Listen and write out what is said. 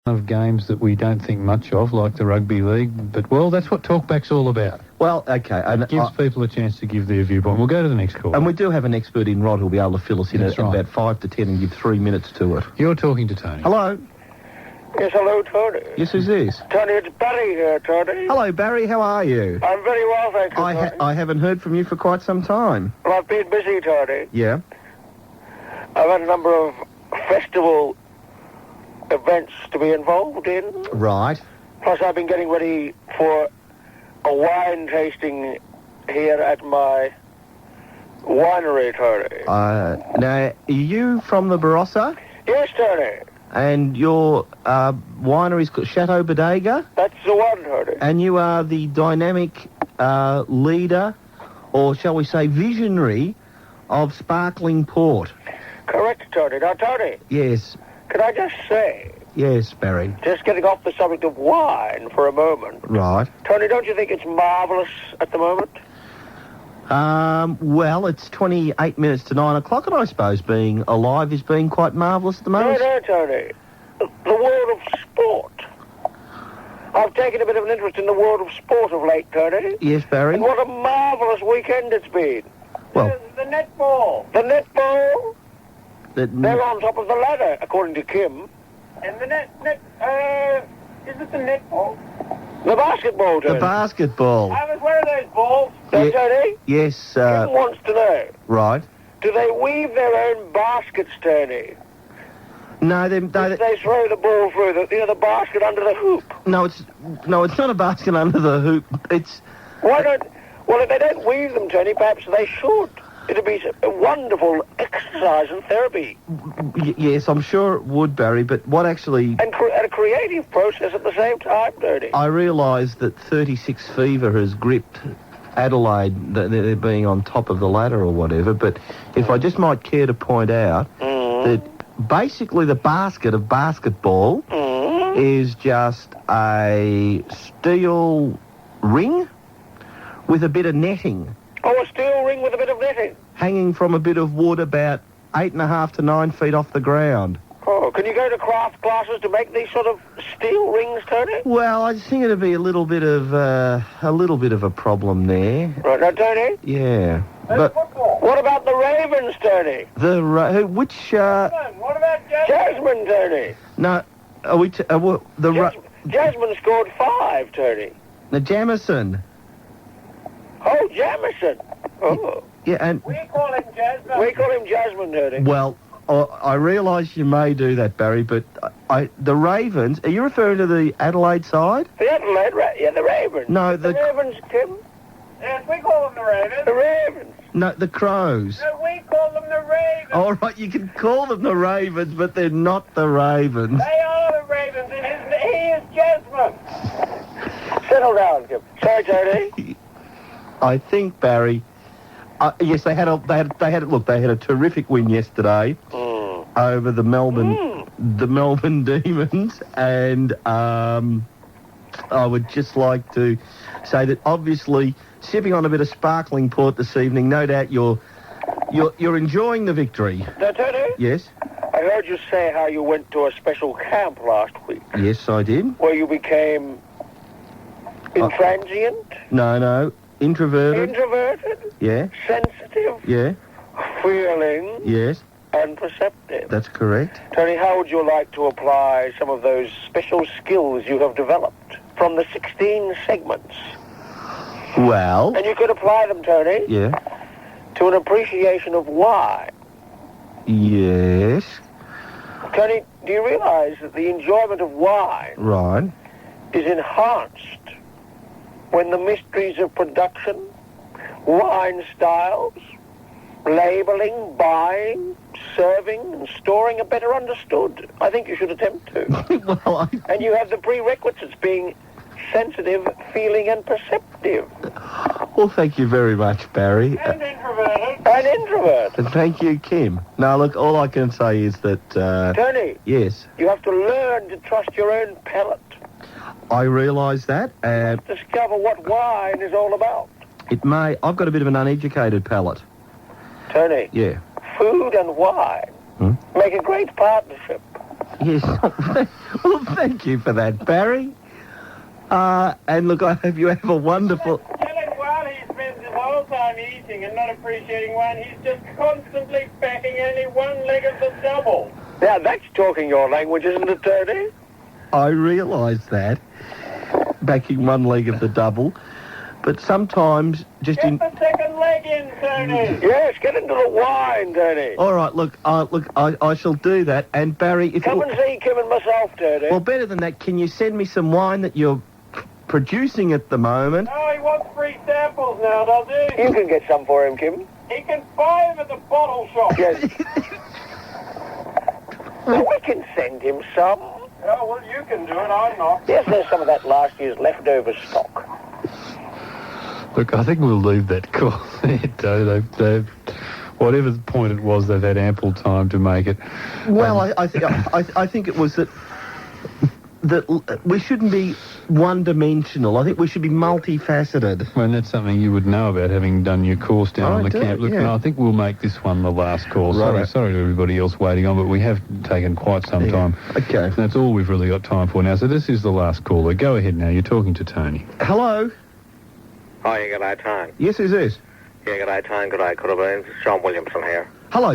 of games that we don't think much of, like the rugby league. But, well, that's what Talkback's all about. Well, okay. And it gives people a chance to give their viewpoint. We'll go to the next call. And we do have an expert in Rod who'll be able to fill us in That's at right. about 5 to 10 and give 3 minutes to it. You're talking to Tony. Hello. Yes, hello, Tony. Yes, who's this? Tony, it's Barrie here, Tony. Hello, Barry. How are you? I'm very well, thank you, Tony. I haven't heard from you for quite some time. Well, I've been busy, Tony. Yeah. I've had a number of festival events to be involved in. Right. Plus, I've been getting ready for a wine tasting here at my winery, Tony. Now, are you from the Barossa? Yes, Tony. And your winery's called Chateau Bodega? That's the one, Tony. And you are the dynamic leader, or shall we say visionary, of sparkling port. Correct, Tony. Now, Tony. Yes. Can I just say... Yes, Barry. Just getting off the subject of wine for a moment. Right. Tony, don't you think it's marvellous at the moment? Well, it's 28 minutes to 9 o'clock, and I suppose being alive is being quite marvellous at the moment. No, Tony. The world of sport. I've taken a bit of an interest in the world of sport of late, Tony. Yes, Barry. And what a marvellous weekend it's been. Well, The netball. The netball? They're on top of the ladder, according to Kim. And the is it the netball? The basketball, Tony. The basketball. Where are those balls? Tony? Yes, Kim wants to know. Right. Do they weave their own baskets, Tony? No, They throw the ball through the basket under the hoop. No, it's not a basket under the hoop. It's... Why don't... Well, if they don't weave them, Tony, perhaps they should. It'd be a wonderful exercise and therapy. Yes, I'm sure it would, Barry, but what actually... And a creative process at the same time, Tony. I realise that 36 fever has gripped Adelaide, they're being on top of the ladder or whatever, but if I just might care to point out that basically the basket of basketball is just a steel ring with a bit of netting. Oh, a steel ring with a bit of netting? Hanging from a bit of wood about 8.5 to 9 feet off the ground. Oh, can you go to craft classes to make these sort of steel rings, Tony? Well, I think it'd be a little bit of a problem there. Right, now, Tony? Yeah. But what about the Ravens, Tony? Which... What about Jasmine, Tony? No, are we... Jasmine scored 5, Tony. The Jamison. Oh, Jamison. Oh. Yeah, and... We call him Jasmine. We call him Jasmine, Tony. Well, I realise you may do that, Barry, but the Ravens... Are you referring to the Adelaide side? The Adelaide... Yeah, the Ravens. No, the Ravens, Tim. Yes, we call them the Ravens. The Ravens. No, the Crows. No, we call them the Ravens. All right, you can call them the Ravens, but they're not the Ravens. They are the Ravens, and he is Jasmine. Settle down, Tim. Sorry, Tony. I think, Barry... yes, they had a terrific win yesterday over the Melbourne Demons, and I would just like to say that obviously sipping on a bit of sparkling port this evening, no doubt you're enjoying the victory. Now, Tony? Yes? I heard you say how you went to a special camp last week. Yes, I did. Where you became intransient? No. Introverted? Introverted? Yeah. Sensitive? Yeah. Feeling? Yes. And perceptive? That's correct. Tony, how would you like to apply some of those special skills you have developed from the 16 segments? Well... And you could apply them, Tony? Yeah. To an appreciation of wine. Yes. Tony, do you realise that the enjoyment of wine... Right. ...is enhanced when the mysteries of production, wine styles, labelling, buying, serving and storing are better understood? I think you should attempt to. And you have the prerequisites being sensitive, feeling and perceptive. Well, thank you very much, Barry. And introverted. And introvert. And thank you, Kim. Now, look, all I can say is that... Tony. Yes? You have to learn to trust your own palate. I realise that. Discover what wine is all about. I've got a bit of an uneducated palate. Tony. Yeah. Food and wine make a great partnership. Yes. Well, thank you for that, Barry. And look, I hope you have a wonderful... Tell him while he spends his whole time eating and not appreciating wine, he's just constantly backing only one leg of the double. Now, that's talking your language, isn't it, Tony? I realise that, backing one leg of the double, but sometimes just Get the second leg in, Tony. Yes, get into the wine, Tony. All right, look, I shall do that. And Barry, if Come you... and see Kim and myself, Tony. Well, better than that, can you send me some wine that you're producing at the moment? Oh, he wants free samples now, does he? You can get some for him, Kim. He can buy them at the bottle shop. Yes. Well, we can send him some. Oh, well, you can do it, I'm not. Yes, there's some of that last year's leftover stock. Look, I think we'll leave that call there, Joe. They've, whatever the point it was, they've had ample time to make it. Well, I think it was that we shouldn't be one-dimensional. I think we should be multifaceted. Well, and that's something you would know about having done your course down on the camp. Look, yeah. no, I think we'll make this one the last call. Right. Sorry to everybody else waiting on, but we have taken quite some time. Okay. That's all we've really got time for now. So this is the last caller. Go ahead now. You're talking to Tony. Hello? Hi, g'day, Tone. Yes, who's this? Yeah, g'day, Tone. G'day, Coodabeen. Sean Williamson here. Hello.